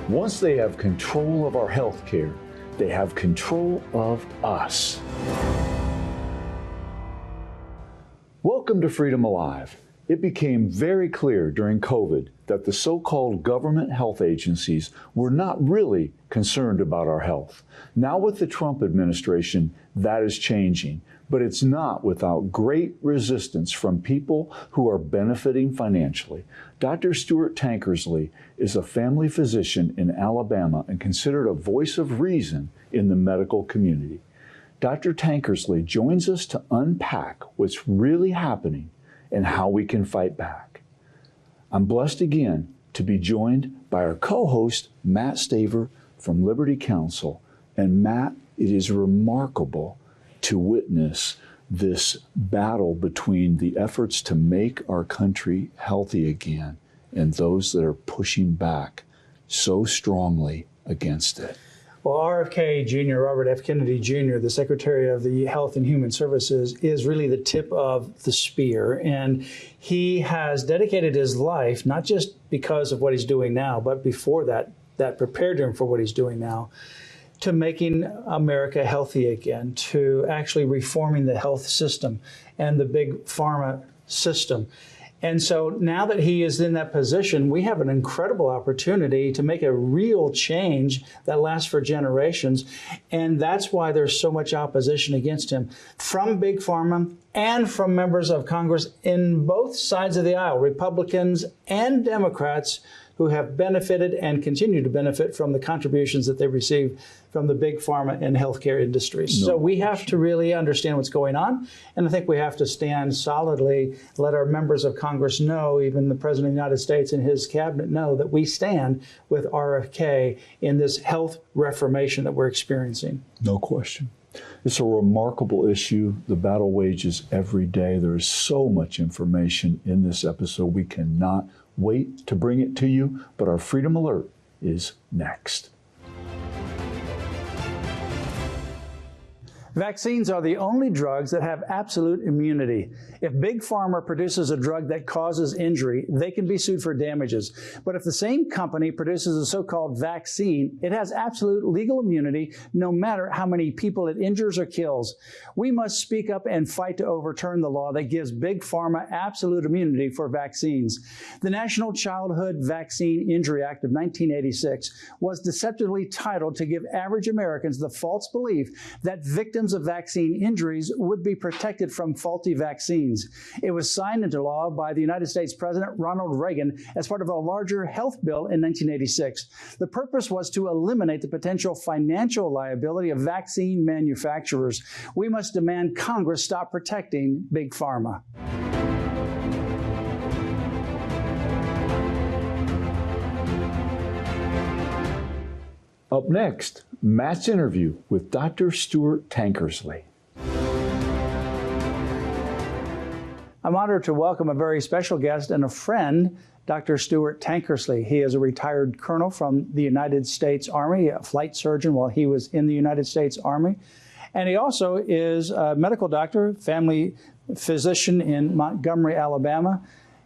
Once they have control of our health care, they have control of us. Welcome to Freedom Alive. It became very clear during COVID that the so-called government health agencies were not really concerned about our health. Now with the Trump administration, that is changing, but it's not without great resistance from people who are benefiting financially. Dr. Stewart Tankersley is a family physician in Alabama and considered a voice of reason in the medical community. Dr. Tankersley joins us to unpack what's really happening and how we can fight back. I'm blessed again to be joined by our co-host, Matt Staver from Liberty Counsel. And Matt, it is remarkable to witness this battle between the efforts to make our country healthy again and those that are pushing back so strongly against it. Well, RFK Jr., Robert F. Kennedy Jr., the Secretary of the Health and Human Services, is really the tip of the spear. And he has dedicated his life, not just because of what he's doing now, but before that prepared him for what he's doing now, to making America healthy again, to actually reforming the health system and the big pharma system. And so now that he is in that position, we have an incredible opportunity to make a real change that lasts for generations. And that's why there's so much opposition against him from Big Pharma and from members of Congress in both sides of the aisle, Republicans and Democrats, who have benefited and continue to benefit from the contributions that they receive from the big pharma and healthcare industries. So we have to really understand what's going on. And I think we have to stand solidly, let our members of Congress know, even the President of the United States and his cabinet know that we stand with RFK in this health reformation that we're experiencing. No question. It's a remarkable issue. The battle wages every day. There is so much information in this episode. We cannot wait to bring it to you, but our Freedom Alert is next. Vaccines are the only drugs that have absolute immunity. If Big Pharma produces a drug that causes injury, they can be sued for damages. But if the same company produces a so-called vaccine, it has absolute legal immunity no matter how many people it injures or kills. We must speak up and fight to overturn the law that gives Big Pharma absolute immunity for vaccines. The National Childhood Vaccine Injury Act of 1986 was deceptively titled to give average Americans the false belief that victims of vaccine injuries would be protected from faulty vaccines. It was signed into law by the United States President Ronald Reagan as part of a larger health bill in 1986. The purpose was to eliminate the potential financial liability of vaccine manufacturers. We must demand Congress stop protecting Big Pharma. Up next, Matt's interview with Dr. Stewart Tankersley. I'm honored to welcome a very special guest and a friend, Dr. Stewart Tankersley. He is a retired colonel from the United States Army, a flight surgeon while he was in the United States Army. And he also is a medical doctor, family physician in Montgomery, Alabama.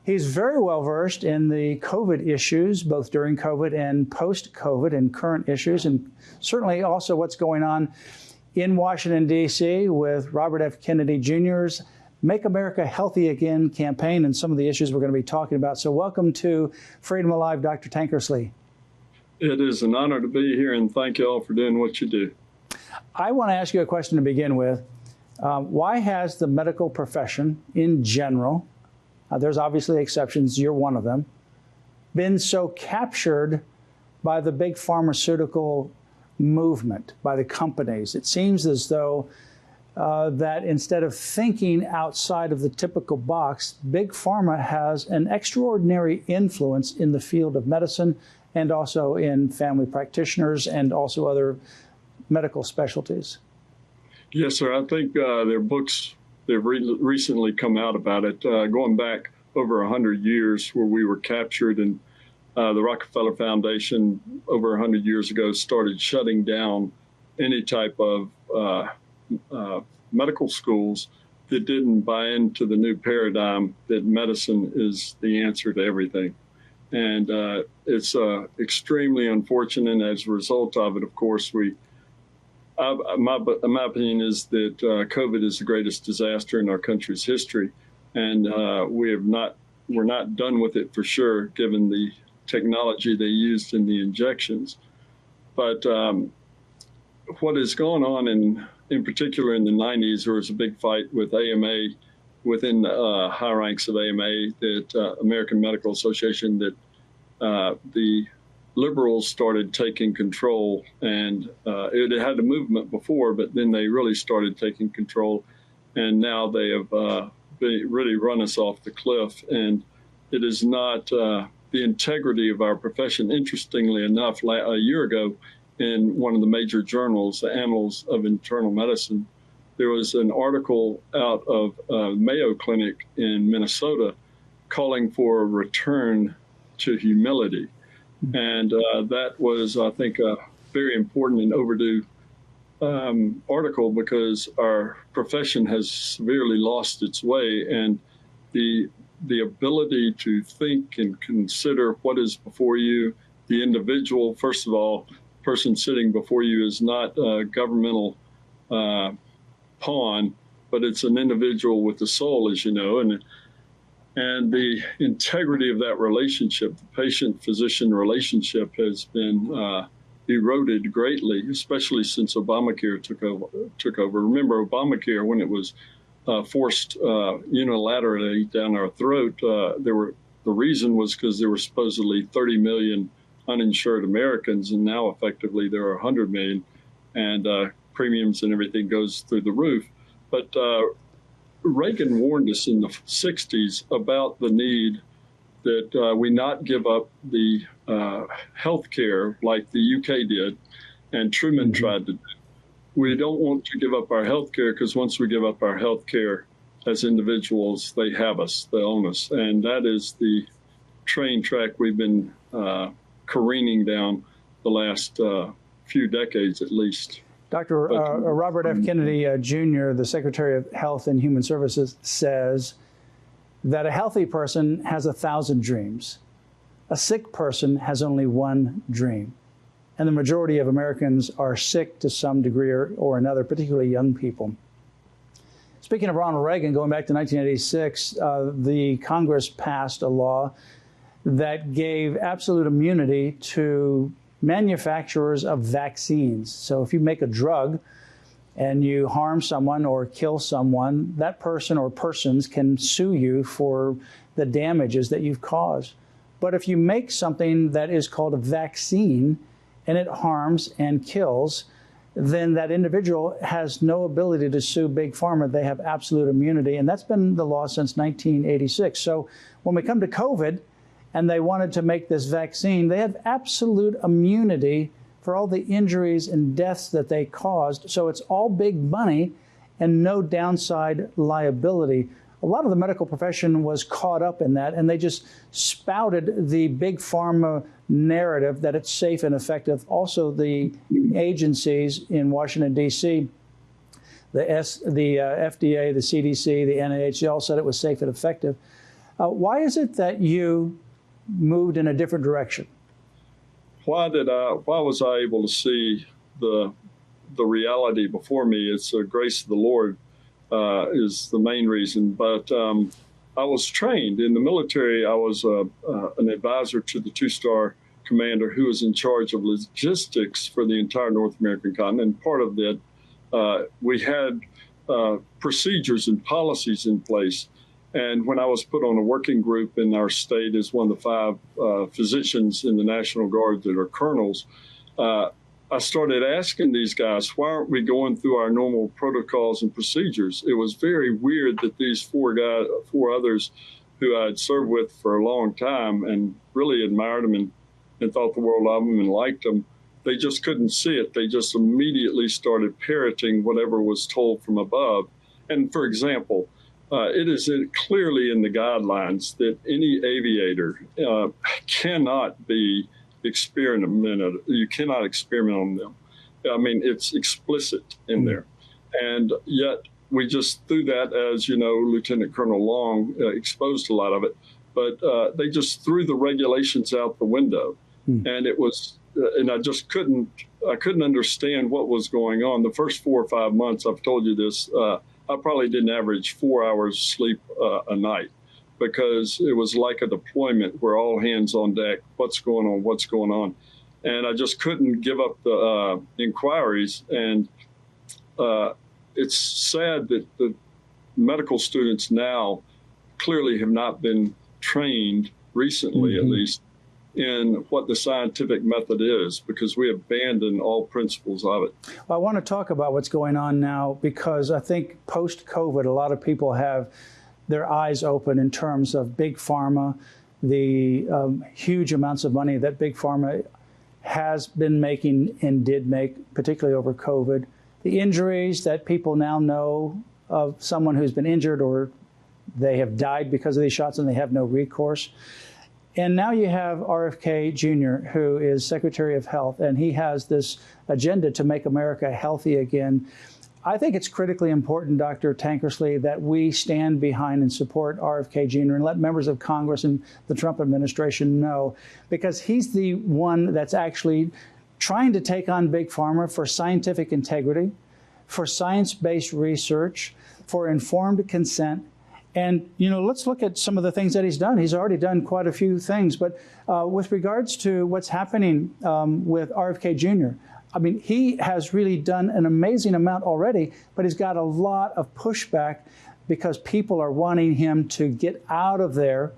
He's very well versed in the COVID issues, both during COVID and post-COVID and current issues, and certainly also what's going on in Washington, D.C. with Robert F. Kennedy Jr.'s Make America Healthy Again campaign and some of the issues we're going to be talking about. So welcome to Freedom Alive, Dr. Tankersley. It is an honor to be here, and thank you all for doing what you do. I want to ask you a question to begin with. Why has the medical profession in general, there's obviously exceptions, you're one of them, been so captured by the big pharmaceutical movement, by the companies? It seems as though that instead of thinking outside of the typical box, Big Pharma has an extraordinary influence in the field of medicine and also in family practitioners and also other medical specialties. Yes, sir. I think their books, they've recently come out about it, going back over 100 years where we were captured, and the Rockefeller Foundation over 100 years ago started shutting down any type of medical schools that didn't buy into the new paradigm that medicine is the answer to everything. And it's extremely unfortunate. As a result of it, of course, my opinion is that COVID is the greatest disaster in our country's history. And we're not done with it for sure, given the technology they used in the injections. But what has gone on in particular in the 90s, there was a big fight with AMA within the high ranks of AMA, that American Medical Association, that the liberals started taking control, and it had a movement before, but then they really started taking control, and now they have really run us off the cliff. And it is not the integrity of our profession. Interestingly enough, a year ago, in one of the major journals, the Annals of Internal Medicine, there was an article out of Mayo Clinic in Minnesota calling for a return to humility. And that was, I think, a very important and overdue article, because our profession has severely lost its way, and the ability to think and consider what is before you, the individual. First of all, person sitting before you is not a governmental pawn, but it's an individual with a soul, as you know, and the integrity of that relationship, the patient-physician relationship, has been eroded greatly, especially since Obamacare took over. Remember, Obamacare, when it was forced unilaterally down our throat, the reason was because there were supposedly 30 million uninsured Americans, and now effectively there are 100 million, and premiums and everything goes through the roof. But Reagan warned us in the 60s about the need that we not give up the health care like the UK did, and Truman tried to do. We don't want to give up our health care, because once we give up our health care as individuals, they have us, they own us. And that is the train track we've been careening down the last few decades at least. Dr. Robert F. Kennedy Jr., the Secretary of Health and Human Services, says that a healthy person has 1,000 dreams. A sick person has only one dream. And the majority of Americans are sick to some degree or another, particularly young people. Speaking of Ronald Reagan, going back to 1986, the Congress passed a law that gave absolute immunity to manufacturers of vaccines. So if you make a drug and you harm someone or kill someone, that person or persons can sue you for the damages that you've caused. But if you make something that is called a vaccine and it harms and kills, then that individual has no ability to sue Big Pharma. They have absolute immunity, and that's been the law since 1986. So when we come to COVID, and they wanted to make this vaccine, they have absolute immunity for all the injuries and deaths that they caused. So it's all big money and no downside liability. A lot of the medical profession was caught up in that, and they just spouted the Big Pharma narrative that it's safe and effective. Also, the agencies in Washington, D.C., the FDA, the CDC, the NIH, they all said it was safe and effective. Why is it that you moved in a different direction? Why was I able to see the reality before me? It's the grace of the Lord is the main reason. But I was trained in the military. I was an advisor to the two-star commander who was in charge of logistics for the entire North American continent. And part of that, we had procedures and policies in place. And when I was put on a working group in our state as one of the 5 physicians in the National Guard that are colonels, I started asking these guys, why aren't we going through our normal protocols and procedures? It was very weird that these 4 others who I had served with for a long time and really admired them and thought the world of them and liked them, they just couldn't see it. They just immediately started parroting whatever was told from above. And for example, it is clearly in the guidelines that any aviator cannot be experimented. You cannot experiment on them. I mean, it's explicit in there. And yet we just threw that, as you know, Lieutenant Colonel Long exposed a lot of it. but they just threw the regulations out the window. And it was, and I couldn't understand what was going on. The first 4 or 5 months, I've told you this, I probably didn't average 4 hours sleep a night, because it was like a deployment where all hands on deck, what's going on. And I just couldn't give up the inquiries. And it's sad that the medical students now clearly have not been trained recently, at least, in what the scientific method is, because we abandoned all principles of it. Well, I want to talk about what's going on now, because I think post-COVID, a lot of people have their eyes open in terms of big pharma, the huge amounts of money that big pharma has been making and did make, particularly over COVID, the injuries that people now know of someone who's been injured or they have died because of these shots and they have no recourse. And now you have RFK Jr., who is Secretary of Health, and he has this agenda to make America healthy again. I think it's critically important, Dr. Tankersley, that we stand behind and support RFK Jr. and let members of Congress and the Trump administration know, because he's the one that's actually trying to take on Big Pharma for scientific integrity, for science-based research, for informed consent. And, you know, let's look at some of the things that he's done. He's already done quite a few things. But with regards to what's happening with RFK Jr., I mean, he has really done an amazing amount already, but he's got a lot of pushback because people are wanting him to get out of there.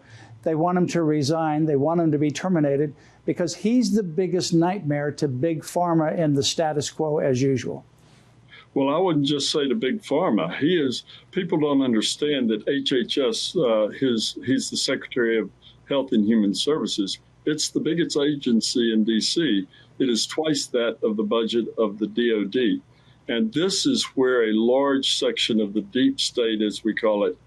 They want him to resign. They want him to be terminated because he's the biggest nightmare to Big Pharma and the status quo as usual. Well, I wouldn't just say to Big Pharma. People don't understand that HHS, he's the Secretary of Health and Human Services. It's the biggest agency in D.C. It is twice that of the budget of the DOD. And this is where a large section of the deep state, as we call it,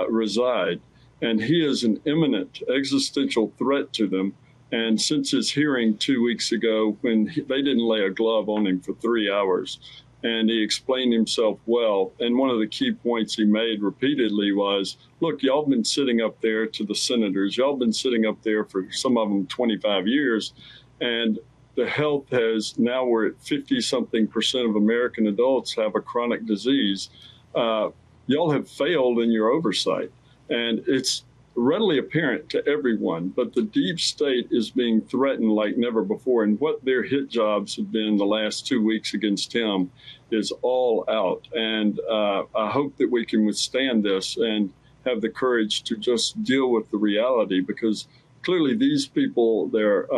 reside. And he is an imminent existential threat to them. And since his hearing 2 weeks ago, when they didn't lay a glove on him for 3 hours, and he explained himself well. And one of the key points he made repeatedly was, look, y'all been sitting up there to the senators. Y'all been sitting up there for some of them 25 years. And the health has, now we're at 50-something% of American adults have a chronic disease. Y'all have failed in your oversight. And it's readily apparent to everyone, but the deep state is being threatened like never before. And what their hit jobs have been the last 2 weeks against him is all out. And I hope that we can withstand this and have the courage to just deal with the reality, because clearly these people, their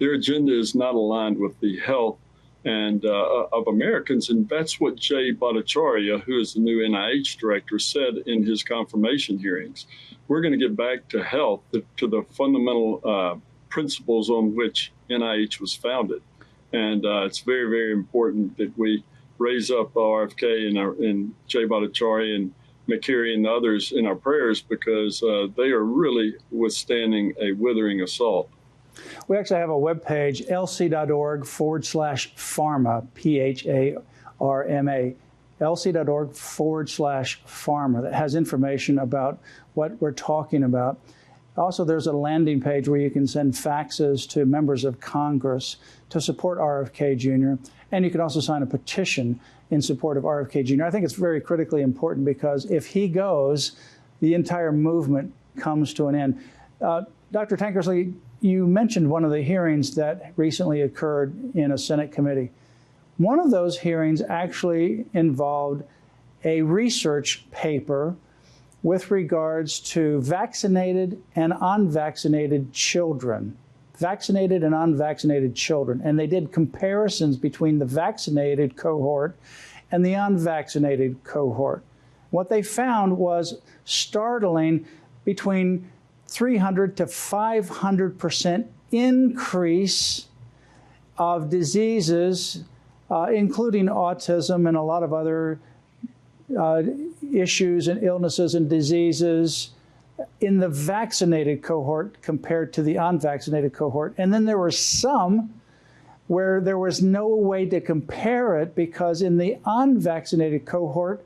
agenda is not aligned with the health and of Americans. And that's what Jay Bhattacharya, who is the new NIH director, said in his confirmation hearings. We're going to get back to health, to the fundamental principles on which NIH was founded. And it's very, very important that we raise up RFK and Jay Bhattacharya and McCary and others in our prayers, because they are really withstanding a withering assault. We actually have a webpage, lc.org/pharma, PHARMA, lc.org/pharma, that has information about what we're talking about. Also, there's a landing page where you can send faxes to members of Congress to support RFK Jr., and you can also sign a petition in support of RFK Jr. I think it's very critically important, because if he goes, the entire movement comes to an end. Dr. Tankersley, you mentioned one of the hearings that recently occurred in a Senate committee. One of those hearings actually involved a research paper with regards to vaccinated and unvaccinated children. Vaccinated and unvaccinated children. And they did comparisons between the vaccinated cohort and the unvaccinated cohort. What they found was startling, between 300 to 500% increase of diseases, including autism and a lot of other issues and illnesses and diseases in the vaccinated cohort compared to the unvaccinated cohort. And then there were some where there was no way to compare it, because in the unvaccinated cohort,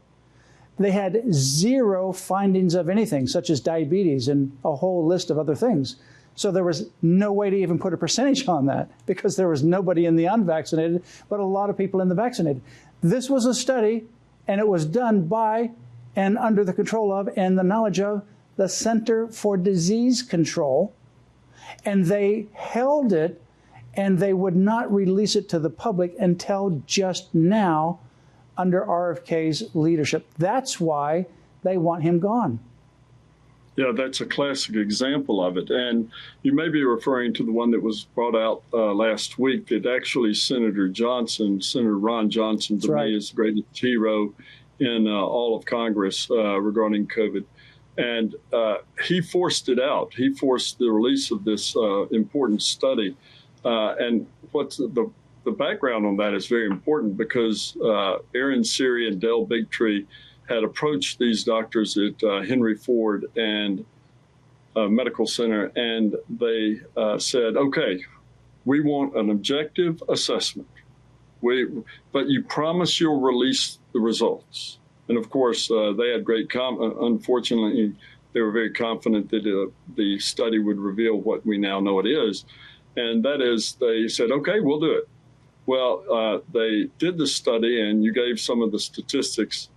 They had zero findings of anything, such as diabetes and a whole list of other things. So there was no way to even put a percentage on that because there was nobody in the unvaccinated, but a lot of people in the vaccinated. This was a study, and it was done by and under the control of and the knowledge of the Center for Disease Control. And they held it, and they would not release it to the public until just now under RFK's leadership. That's why they want him gone. Yeah, that's a classic example of it. And you may be referring to the one that was brought out last week that actually Senator Ron Johnson, to me, is the greatest hero in all of Congress regarding COVID. And he forced it out. He forced the release of this important study. And what's the background on that is very important because Aaron Siri and Dale Bigtree had approached these doctors at Henry Ford and Medical Center, and they said, okay, we want an objective assessment, but you promise you'll release the results. And of course, they had unfortunately, they were very confident that the study would reveal what we now know it is. And that is, they said, okay, we'll do it. Well, they did the study, and you gave some of the statistics,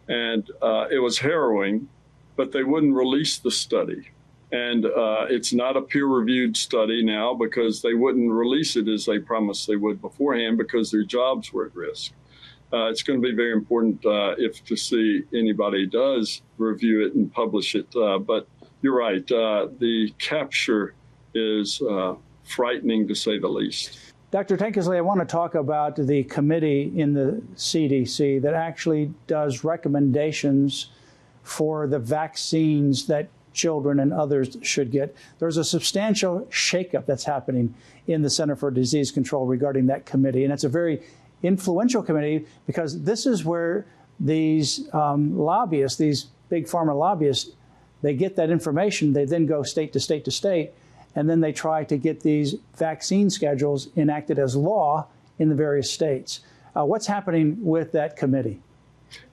and it was harrowing, but they wouldn't release the study. And it's not a peer-reviewed study now because they wouldn't release it as they promised they would beforehand because their jobs were at risk. It's going to be very important if to see anybody does review it and publish it. But you're right, the capture is frightening to say the least. Dr. Tankersley, I want to talk about the committee in the CDC that actually does recommendations for the vaccines that children and others should get. There's a substantial shakeup that's happening in the Center for Disease Control regarding that committee, and it's a very influential committee because this is where these lobbyists, these big pharma lobbyists, they get that information. They then go state to state to state, and then they try to get these vaccine schedules enacted as law in the various states. What's happening with that committee?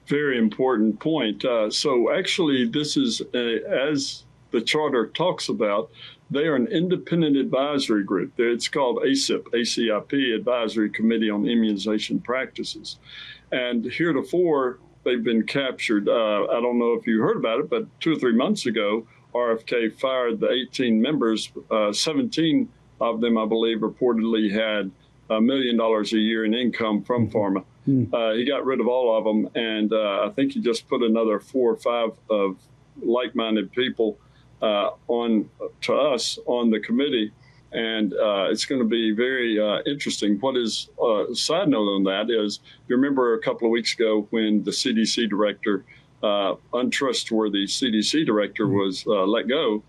Very important point. So actually, this is, as the charter talks about, they are an independent advisory group. It's called ACIP, Advisory Committee on Immunization Practices. And heretofore, they've been captured. I don't know if you heard about it, but 2 or 3 months ago, RFK fired the 18 members. 17 of them, I believe, reportedly had $1 million a year in income from pharma. He got rid of all of them, and I think he just put another 4 or 5 of like-minded people on the committee, and it's going to be very interesting. What is a side note on that is, you remember a couple of weeks ago when the CDC director, untrustworthy CDC director, was let go,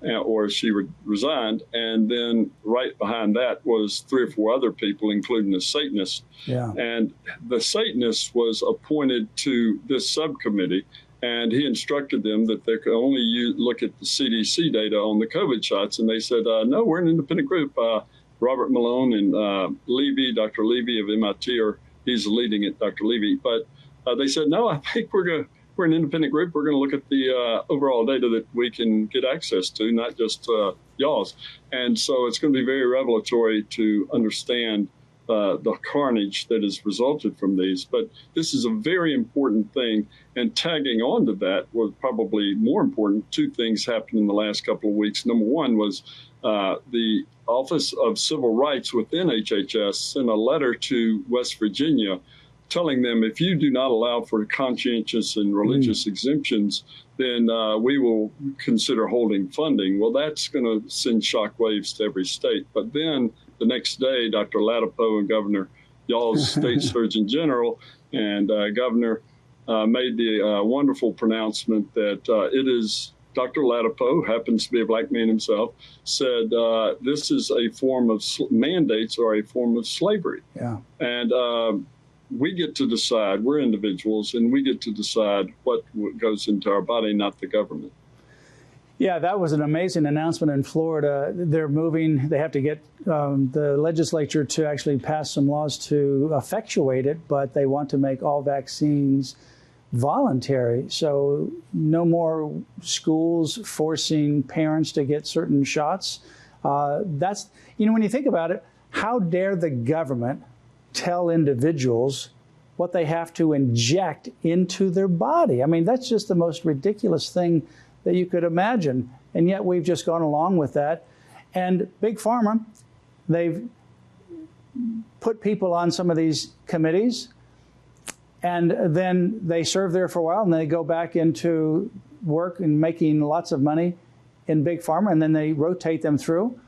or she resigned, and then right behind that was 3 or 4 other people, including a Satanist. Yeah. And the Satanist was appointed to this subcommittee, and he instructed them that they could only look at the CDC data on the COVID shots. And they said, no, we're an independent group. Robert Malone and Levy, Dr. Levy of MIT, he's leading it, Dr. Levy. But they said, no, I think we're an independent group. We're going to look at the overall data that we can get access to, not just y'all's. And so it's going to be very revelatory to understand the carnage that has resulted from these. But this is a very important thing. And tagging on to that was probably more important. 2 things happened in the last couple of weeks. Number one was the Office of Civil Rights within HHS sent a letter to West Virginia telling them, if you do not allow for conscientious and religious exemptions, then we will consider holding funding. Well, that's going to send shockwaves to every state. But then the next day, Dr. Latipo and Governor, y'all's State Surgeon General, and Governor made the wonderful pronouncement that it is, Dr. Latipo, happens to be a black man himself, said this is a form of mandates or a form of slavery. Yeah. And we get to decide, we're individuals, and we get to decide what goes into our body, not the government. Yeah, that was an amazing announcement in Florida. They're moving, they have to get the legislature to actually pass some laws to effectuate it, but they want to make all vaccines voluntary. So no more schools forcing parents to get certain shots. That's, when you think about it, how dare the government tell individuals what they have to inject into their body? I mean, that's just the most ridiculous thing that you could imagine. And yet we've just gone along with that. And Big Pharma, they've put people on some of these committees, and then they serve there for a while, and they go back into work and making lots of money in Big Pharma, and then they rotate them through.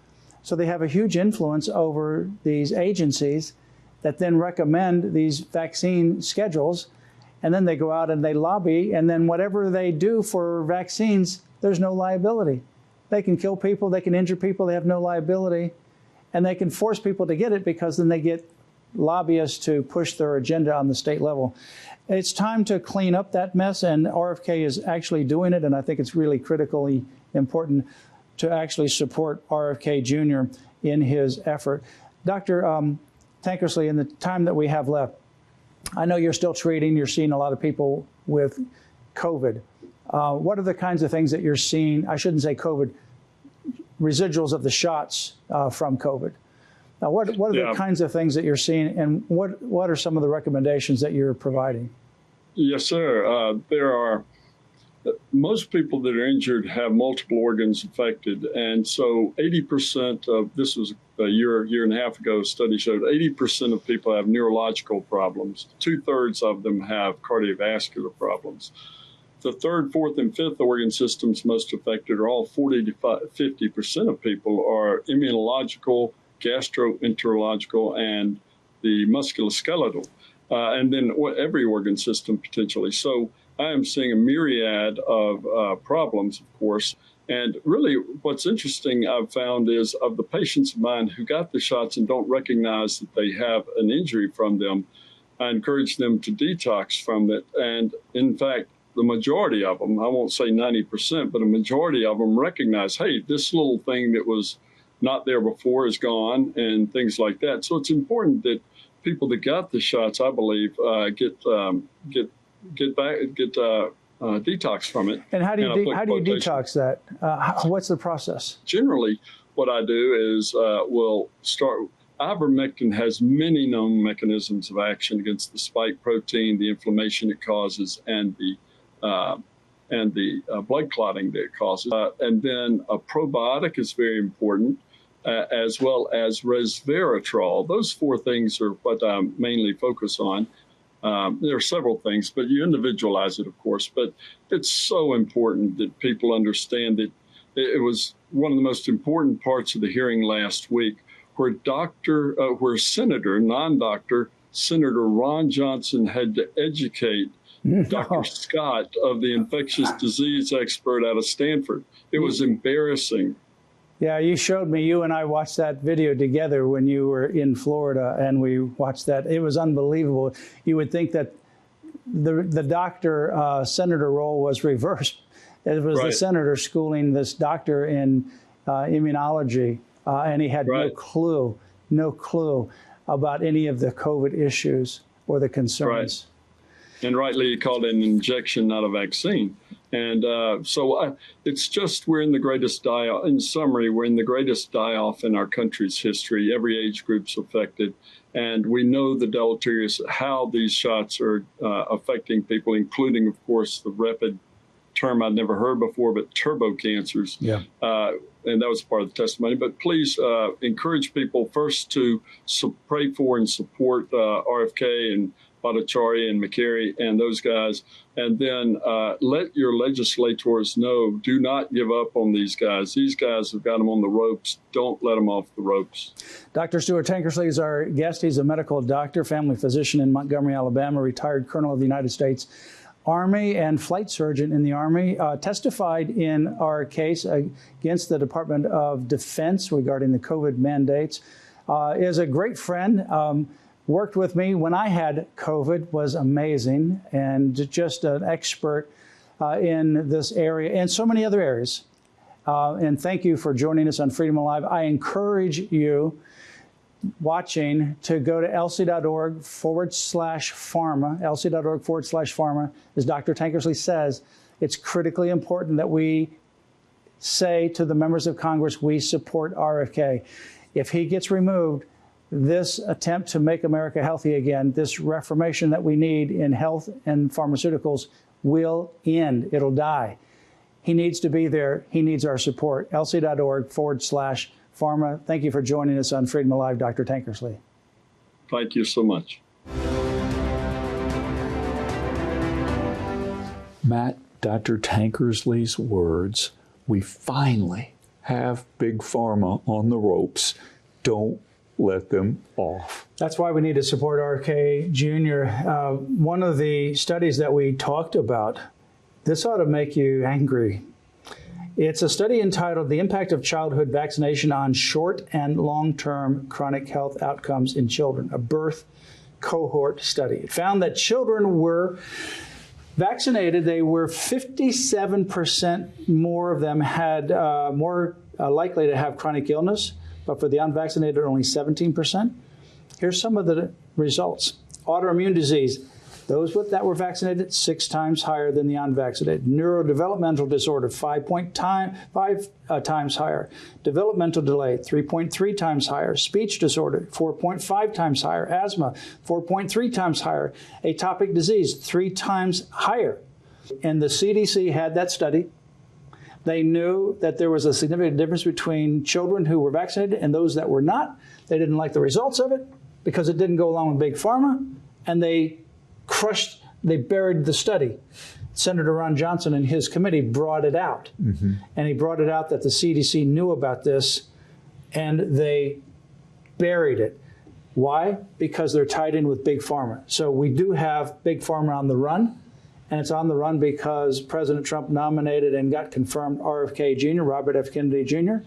So they have a huge influence over these agencies that then recommend these vaccine schedules, and then they go out and they lobby, and then whatever they do for vaccines, there's no liability. They can kill people, they can injure people, they have no liability, and they can force people to get it because then they get lobbyists to push their agenda on the state level. It's time to clean up that mess, and RFK is actually doing it, and I think it's really critically important to actually support RFK Jr. in his effort. Dr. Tankersley, in the time that we have left, I know you're still treating, you're seeing a lot of people with COVID. What are the kinds of things that you're seeing? I shouldn't say COVID, residuals of the shots from COVID. Now, what are the kinds of things that you're seeing, and what are some of the recommendations that you're providing? Yes, sir. There are, most people that are injured have multiple organs affected. And so 80% of, this was a year and a half ago, a study showed 80% of people have neurological problems. 2/3 of them have cardiovascular problems. The third, fourth, and fifth organ systems most affected are all 40 to 50% of people are immunological, gastroenterological, and the musculoskeletal, and then every organ system potentially. So I am seeing a myriad of problems, of course. And really what's interesting I've found is of the patients of mine who got the shots and don't recognize that they have an injury from them, I encourage them to detox from it. And in fact, the majority of them, I won't say 90%, but a majority of them recognize, hey, this little thing that was not there before is gone, and things like that. So it's important that people that got the shots, I believe, get detox from it. And how do you detox that? What's the process? Generally, what I do is ivermectin has many known mechanisms of action against the spike protein, the inflammation it causes, and the blood clotting that it causes. And then a probiotic is very important, as well as resveratrol. Those four things are what I mainly focus on. There are several things, but you individualize it, of course. But it's so important that people understand that it was one of the most important parts of the hearing last week, where non-doctor Senator Ron Johnson had to educate Dr. Scott of the infectious disease expert out of Stanford. It was embarrassing. Yeah, you and I watched that video together when you were in Florida, and we watched that. It was unbelievable. You would think that the doctor senator role was reversed. It was the senator schooling this doctor in immunology, and he had no clue about any of the COVID issues or the concerns. Right. And rightly, he called it an injection, not a vaccine. And so it's just, we're in the greatest die-off. In summary, we're in the greatest die-off in our country's history. Every age group's affected. And we know the deleterious, how these shots are affecting people, including, of course, the rapid term I'd never heard before, but turbo cancers. Yeah. And that was part of the testimony. But please encourage people first to pray for and support RFK and Bhattacharya and McCary and those guys, and then let your legislators know, do not give up on these guys. These guys have got them on the ropes. Don't let them off the ropes. Dr. Stewart Tankersley is our guest. He's a medical doctor, family physician in Montgomery, Alabama, retired colonel of the United States Army and flight surgeon in the Army, testified in our case against the Department of Defense regarding the COVID mandates, is a great friend. Worked with me when I had COVID, was amazing, and just an expert in this area and so many other areas. And thank you for joining us on Freedom Alive. I encourage you watching to go to lc.org/pharma, lc.org/pharma. As Dr. Tankersley says, it's critically important that we say to the members of Congress, we support RFK. If he gets removed, this attempt to make America healthy again, this reformation that we need in health and pharmaceuticals will end. It'll die. He needs to be there. He needs our support. lc.org/pharma. Thank you for joining us on Freedom Alive, Dr. Tankersley. Thank you so much. Matt, Dr. Tankersley's words, we finally have Big Pharma on the ropes. Don't let them off. That's why we need to support RFK Jr. One of the studies that we talked about, this ought to make you angry. It's a study entitled The Impact of Childhood Vaccination on Short and Long-Term Chronic Health Outcomes in Children, a birth cohort study. It found that children were vaccinated. They were 57% more of them had more likely to have chronic illness, but for the unvaccinated, only 17%. Here's some of the results. Autoimmune disease, those that were vaccinated, 6 times higher than the unvaccinated. Neurodevelopmental disorder, 5 times higher. Developmental delay, 3.3 times higher. Speech disorder, 4.5 times higher. Asthma, 4.3 times higher. Atopic disease, 3 times higher. And the CDC had that study. They knew that there was a significant difference between children who were vaccinated and those that were not. They didn't like the results of it because it didn't go along with Big Pharma, and they buried the study. Senator Ron Johnson and his committee brought it out. Mm-hmm. And he brought it out that the CDC knew about this, and they buried it. Why? Because they're tied in with Big Pharma. So we do have Big Pharma on the run. And it's on the run because President Trump nominated and got confirmed RFK Jr., Robert F. Kennedy Jr.,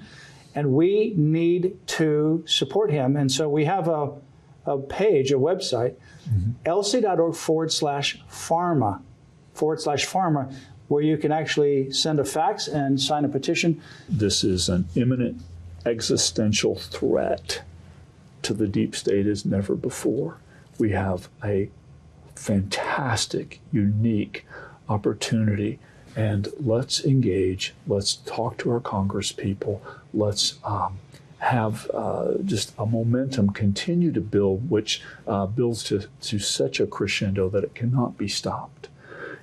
and we need to support him. And so we have a page, a website, lc.org/pharma, where you can actually send a fax and sign a petition. This is an imminent existential threat to the deep state as never before. We have a fantastic, unique opportunity, and let's engage. Let's talk to our Congress people. Let's have just a momentum continue to build, which builds to such a crescendo that it cannot be stopped.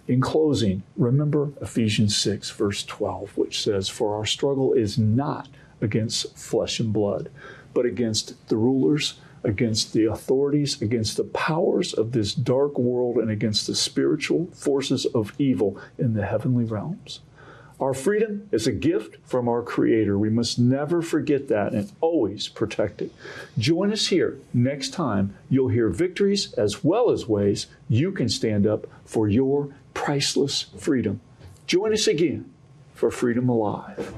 In closing, remember Ephesians 6, verse 12, which says, "For our struggle is not against flesh and blood, but against the rulers, against the authorities, against the powers of this dark world, and against the spiritual forces of evil in the heavenly realms." Our freedom is a gift from our Creator. We must never forget that and always protect it. Join us here next time. You'll hear victories as well as ways you can stand up for your priceless freedom. Join us again for Freedom Alive.